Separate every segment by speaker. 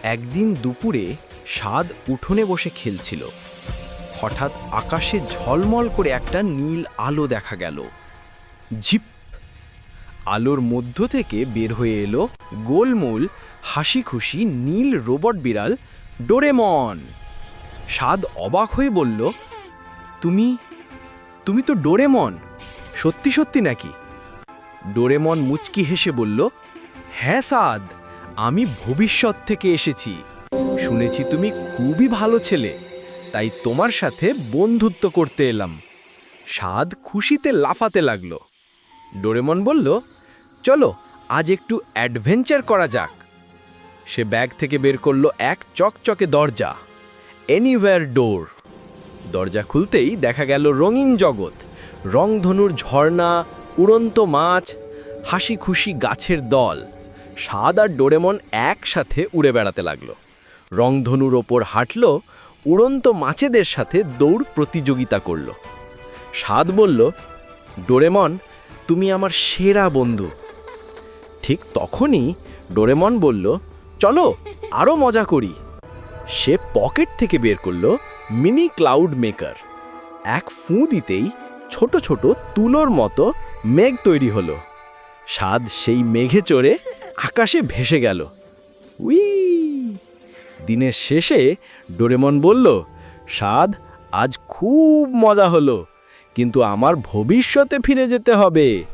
Speaker 1: একদিন দুপুরে সাদ উঠোনে বসে খেলছিল। হঠাৎ আকাশে ঝলমল করে একটা নীল আলো দেখা গেল। ঝিপ! আলোর মধ্য থেকে বের হয়ে এলো গোলমোল হাসি খুশি নীল রোবট বিড়াল ডোরেমন। সাদ অবাক হয়ে বলল, তুমি তুমি তো ডোরেমন, সত্যি সত্যি নাকি? ডোরেমন মুচকি হেসে বলল, হ্যাঁ সাদ, আমি ভবিষ্যৎ থেকে এসেছি। শুনেছি তুমি খুবই ভালো ছেলে, তাই তোমার সাথে বন্ধুত্ব করতে এলাম। সাদ খুশিতে লাফাতে লাগলো। ডোরেমন বলল, চলো আজ একটু অ্যাডভেঞ্চার করা যাক। সে ব্যাগ থেকে বের করলো এক চকচকে দরজা, এনিওয়্যার ডোর। দরজা খুলতেই দেখা গেল রঙিন জগৎ, রংধনুর ঝর্ণা, উড়ন্ত মাছ, হাসি খুশি গাছের দল। সাদ আর ডোরেমন একসাথে উড়ে বেড়াতে লাগলো। রংধনুর ওপর হাঁটল, উড়ন্ত মাছেদের সাথে দৌড় প্রতিযোগিতা করল। সাদ বলল, ডোরেমন, তুমি আমার সেরা বন্ধু। ঠিক তখনই ডোরেমন বলল, চলো আরও মজা করি। সে পকেট থেকে বের করল মিনি ক্লাউড মেকার। এক ফুঁ দিতেই ছোট ছোট তুলোর মতো মেঘ তৈরি হলো। সাদ সেই মেঘে চড়ে আকাশে ভেসে গেল। উই! দিনের শেষে ডোরেমন বলল, সাদ, আজ খুব মজা হলো, কিন্তু আমার ভবিষ্যতে ফিরে যেতে হবে।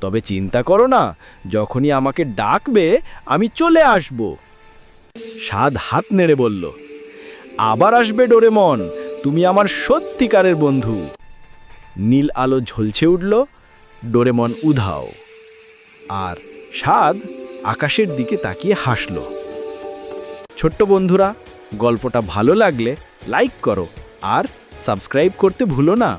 Speaker 1: তবে চিন্তা করো না, যখনই আমাকে ডাকবে আমি চলে আসব। সাদ হাত নেড়ে বলল, আবার আসবে ডোরেমন, তুমি আমার সত্যিকারের বন্ধু। নীল আলো ঝলছে উঠল, ডোরেমন উধাও। আর সাদ আকাশের দিকে তাকিয়ে হাসল। ছোট্ট বন্ধুরা, গল্পটা ভালো লাগলে লাইক করো আর সাবস্ক্রাইব করতে ভুলো না।